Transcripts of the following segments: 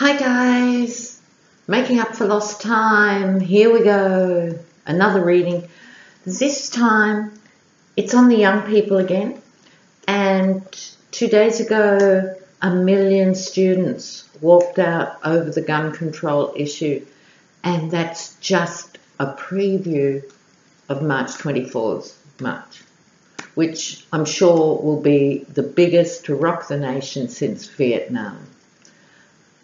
Hi guys, making up for lost time. Here we go, another reading. This time it's on the young people again, and 2 days ago 1 million students walked out over the gun control issue, and that's just a preview of March 24th March, which I'm sure will be the biggest to rock the nation since Vietnam.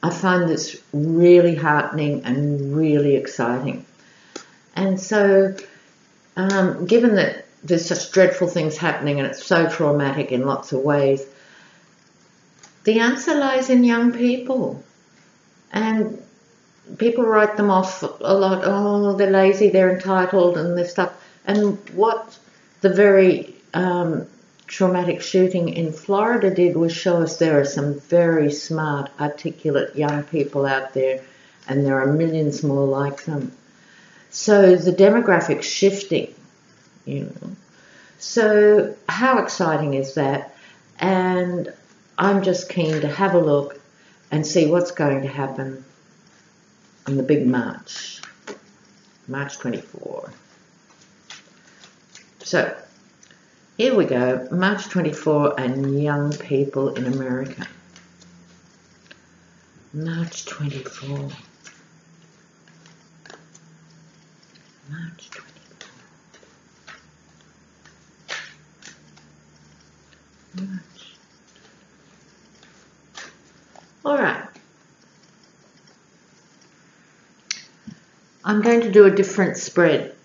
I find this really heartening and really exciting. And so, given that there's such dreadful things happening and it's so traumatic in lots of ways, the answer lies in young people. And people write them off a lot. Oh, they're lazy, they're entitled, and this stuff. And what the very traumatic shooting in Florida did was show us there are some very smart, articulate young people out there, and there are millions more like them. So the demographic's shifting, So how exciting is that? And I'm just keen to have a look and see what's going to happen on the big March 24. So here we go, March 24 and young people in America. March 24. March 24. March. All right. I'm going to do a different spread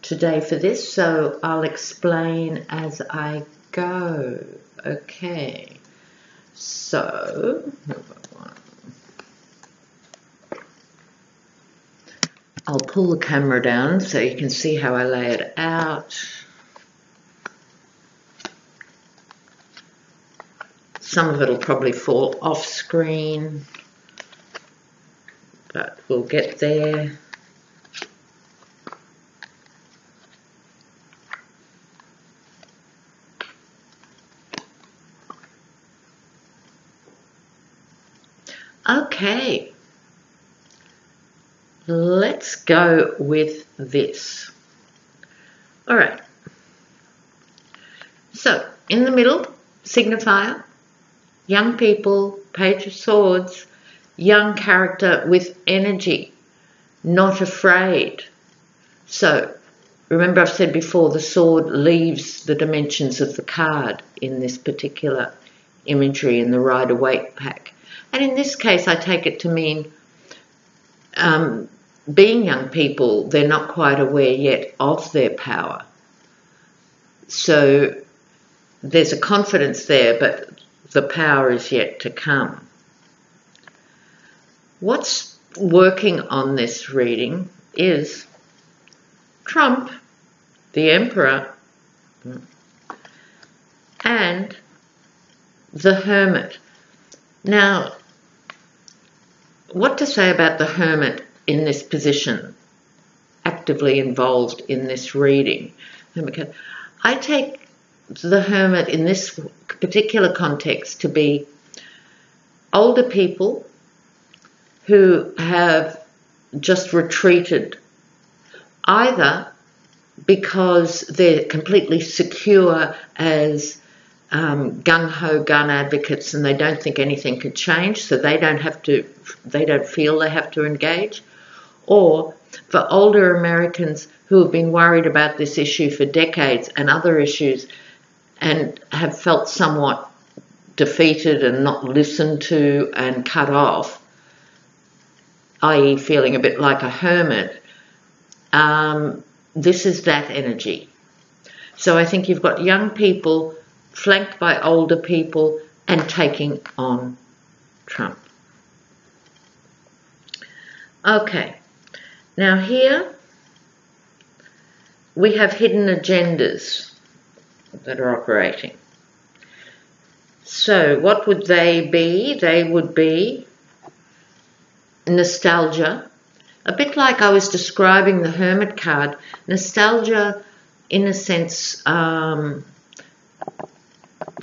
today for this, so I'll explain as I go. Okay, so I'll pull the camera down so you can see how I lay it out. Some of it will probably fall off screen, but we'll get there. Okay, let's go with this. All right, so in the middle, signifier, young people, Page of Swords, young character with energy, not afraid. So remember I've said before, the sword leaves the dimensions of the card in this particular imagery in the Rider-Waite pack. And in this case, I take it to mean being young people, they're not quite aware yet of their power. So there's a confidence there, but the power is yet to come. What's working on this reading is Trump, the Emperor, and the Hermit. Now, what to say about the Hermit in this position, actively involved in this reading? I take the Hermit in this particular context to be older people who have just retreated, either because they're completely secure as gung-ho gun advocates and they don't think anything could change, so they don't feel they have to engage, or for older Americans who have been worried about this issue for decades and other issues and have felt somewhat defeated and not listened to and cut off, i.e. feeling a bit like a hermit. This is that energy. So I think you've got young people flanked by older people and taking on Trump. Okay, now here we have hidden agendas that are operating. So what would they be? They would be nostalgia, a bit like I was describing the Hermit card. Nostalgia, in a sense,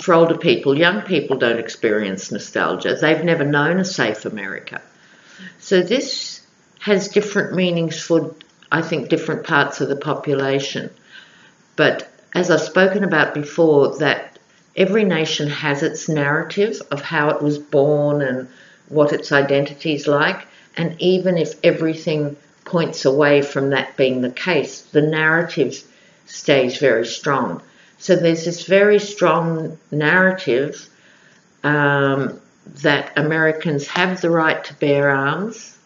for older people. Young people don't experience nostalgia. They've never known a safe America. So this has different meanings for, I think, different parts of the population. But as I've spoken about before, that every nation has its narrative of how it was born and what its identity is like. And even if everything points away from that being the case, the narrative stays very strong. So there's this very strong narrative that Americans have the right to bear arms.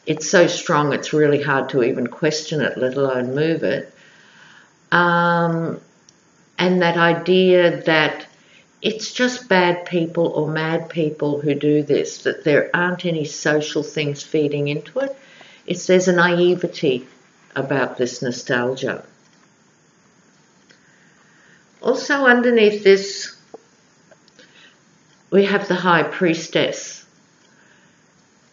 It's so strong it's really hard to even question it, let alone move it. And that idea that it's just bad people or mad people who do this, that there aren't any social things feeding into it. There's a naivety about this nostalgia. Also underneath this, we have the High Priestess.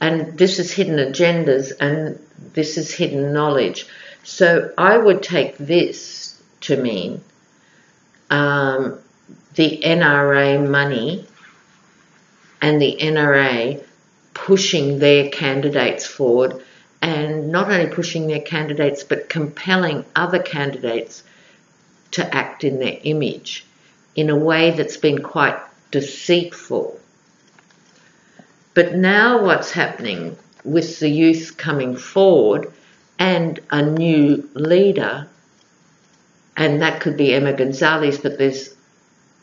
And this is hidden agendas and this is hidden knowledge. So I would take this to mean the NRA money and the NRA pushing their candidates forward, and not only pushing their candidates but compelling other candidates to act in their image in a way that's been quite deceitful. But now what's happening with the youth coming forward and a new leader, and that could be Emma Gonzalez, but there's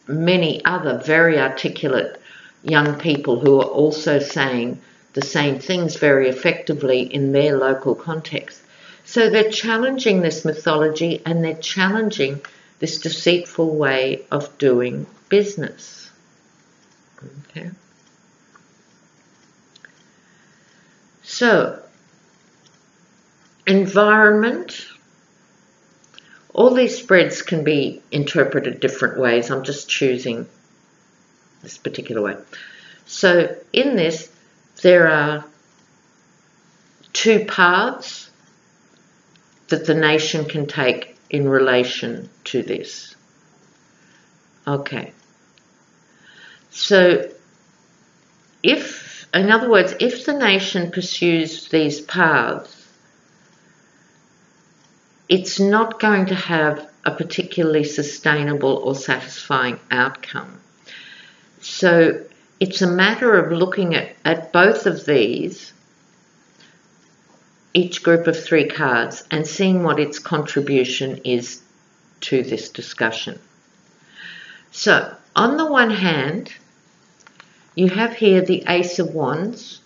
many other very articulate young people who are also saying the same things very effectively in their local context. So they're challenging this mythology and they're challenging this deceitful way of doing business. Okay. So, environment. All these spreads can be interpreted different ways. I'm just choosing this particular way. So in this, there are two paths that the nation can take in relation to this. Okay. So in other words, if the nation pursues these paths, it's not going to have a particularly sustainable or satisfying outcome. So it's a matter of looking at both of these, each group of 3 cards, and seeing what its contribution is to this discussion. So on the one hand, you have here the Ace of Wands.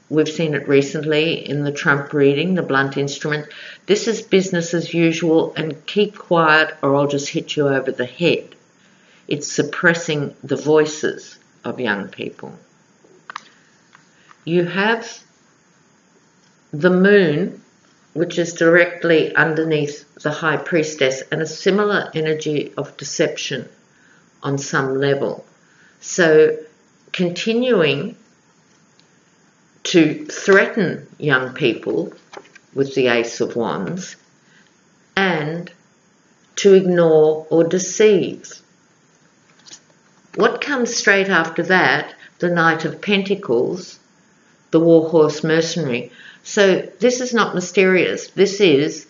We've seen it recently in the Trump reading, the blunt instrument. This is business as usual, and keep quiet or I'll just hit you over the head. It's suppressing the voices of young people. You have the Moon, which is directly underneath the High Priestess, and a similar energy of deception on some level. So continuing to threaten young people with the Ace of Wands and to ignore or deceive. What comes straight after that? The Knight of Pentacles, the Warhorse Mercenary. So this is not mysterious. This is,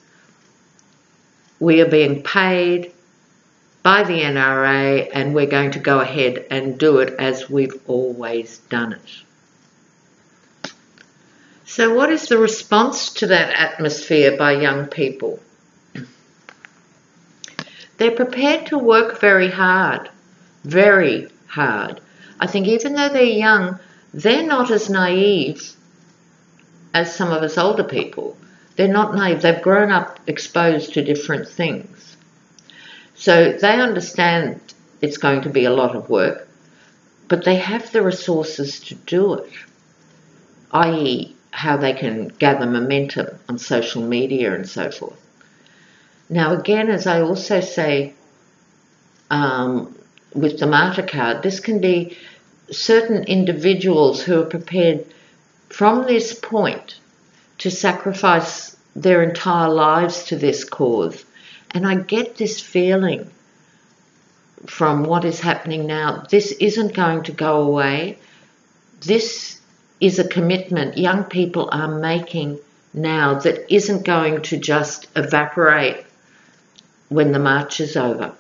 we are being paid by the NRA and we're going to go ahead and do it as we've always done it. So what is the response to that atmosphere by young people? They're prepared to work very hard, very hard. I think even though they're young, they're not as naive as some of us older people. They're not naive. They've grown up exposed to different things. So they understand it's going to be a lot of work, but they have the resources to do it, i.e., how they can gather momentum on social media and so forth. Now again, as I also say with the Martyr card, this can be certain individuals who are prepared from this point to sacrifice their entire lives to this cause. And I get this feeling from what is happening now, this isn't going to go away. This is a commitment young people are making now that isn't going to just evaporate when the march is over.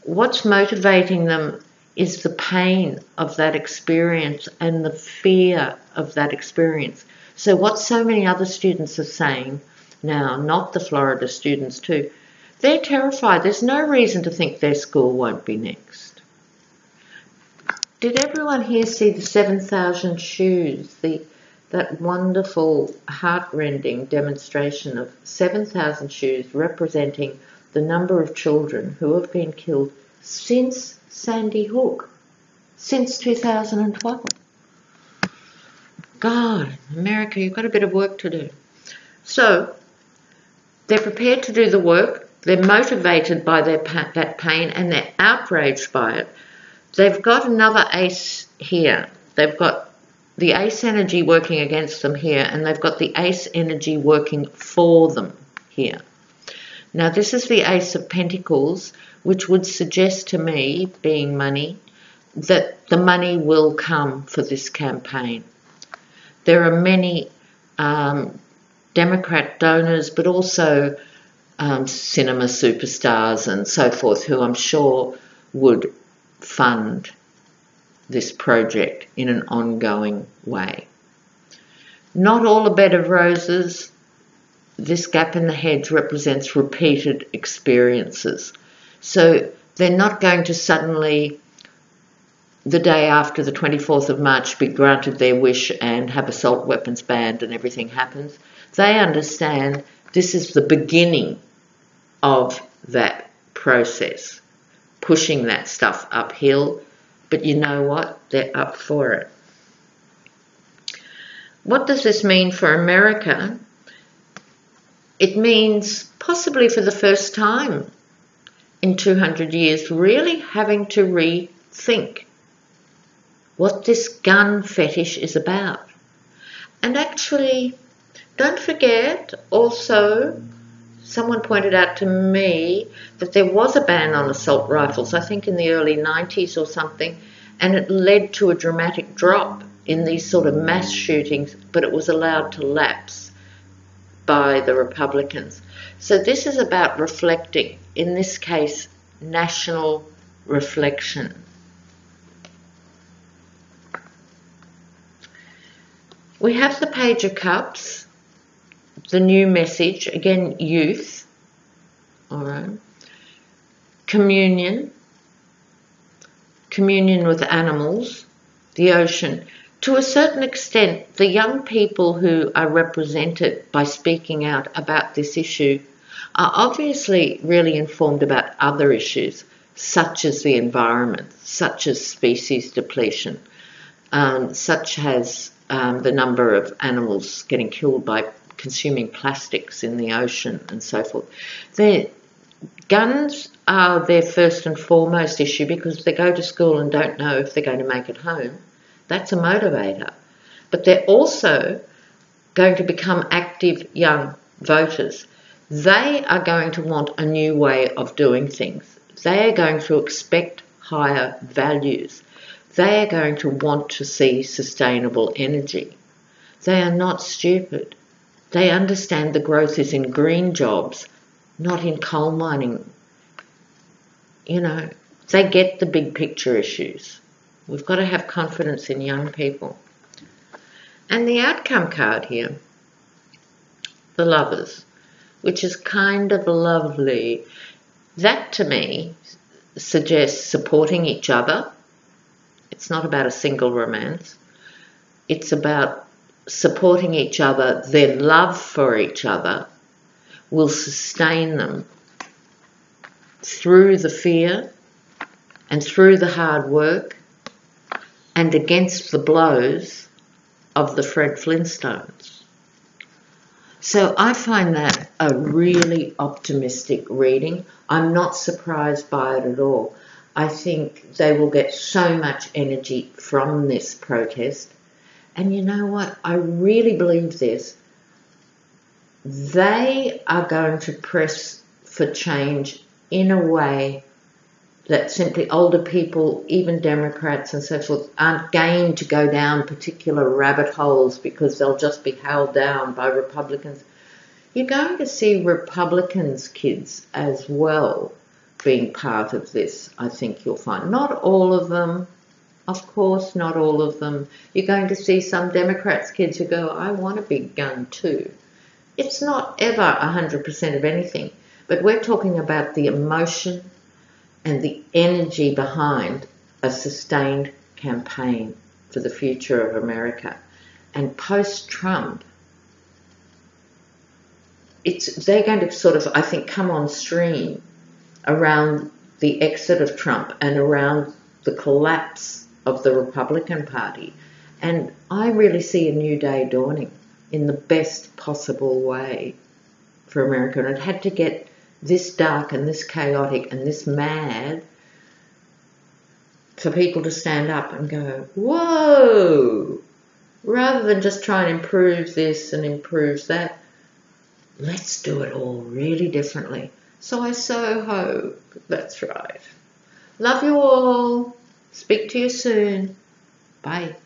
What's motivating them is the pain of that experience and the fear of that experience. So what so many other students are saying now, not the Florida students too, they're terrified. There's no reason to think their school won't be next. Did everyone here see the 7,000 shoes? That wonderful, heart-rending demonstration of 7,000 shoes representing the number of children who have been killed since Sandy Hook, since 2012. God, America, you've got a bit of work to do. So, they're prepared to do the work, they're motivated by that pain, and they're outraged by it. They've got another ace here. They've got the ace energy working against them here, and they've got the ace energy working for them here. Now, this is the Ace of Pentacles, which would suggest to me, being money, that the money will come for this campaign. There are many Democrat donors, but also cinema superstars and so forth, who I'm sure would fund this project in an ongoing way. Not all a bed of roses. This gap in the hedge represents repeated experiences. So they're not going to suddenly, the day after the 24th of March, be granted their wish and have assault weapons banned and everything happens. They understand this is the beginning of that process, pushing that stuff uphill. But you know what? They're up for it. What does this mean for America? It means possibly for the first time in 200 years really having to rethink what this gun fetish is about. And actually, don't forget also, someone pointed out to me that there was a ban on assault rifles, I think in the early 90s or something, and it led to a dramatic drop in these sort of mass shootings, but it was allowed to lapse by the Republicans. So this is about reflecting, in this case, national reflection. We have the Page of Cups, the new message, again, youth, all right, communion with animals, the ocean. To a certain extent, the young people who are represented by speaking out about this issue are obviously really informed about other issues, such as the environment, such as species depletion, such as the number of animals getting killed by consuming plastics in the ocean and so forth. Guns are their first and foremost issue because they go to school and don't know if they're going to make it home. That's a motivator. But they're also going to become active young voters. They are going to want a new way of doing things. They are going to expect higher values. They are going to want to see sustainable energy. They are not stupid. They understand the growth is in green jobs, not in coal mining. You know, they get the big picture issues. We've got to have confidence in young people. And the outcome card here, the Lovers, which is kind of lovely. That to me suggests supporting each other. It's not about a single romance. It's about supporting each other. Their love for each other will sustain them through the fear and through the hard work and against the blows of the Fred Flintstones. So I find that a really optimistic reading. I'm not surprised by it at all. I think they will get so much energy from this protest. And you know what? I really believe this. They are going to press for change in a way that simply older people, even Democrats and so forth, aren't game to go down particular rabbit holes because they'll just be held down by Republicans. You're going to see Republicans' kids as well being part of this, I think you'll find. Not all of them, of course, not all of them. You're going to see some Democrats' kids who go, I want a big gun too. It's not ever 100% of anything, but we're talking about the emotion and the energy behind a sustained campaign for the future of America. And post-Trump, they're going to sort of, I think, come on stream around the exit of Trump and around the collapse of the Republican Party. And I really see a new day dawning in the best possible way for America. And it had to get this dark and this chaotic and this mad for people to stand up and go, whoa, rather than just try and improve this and improve that, let's do it all really differently. So I so hope that's right. Love you all. Speak to you soon. Bye.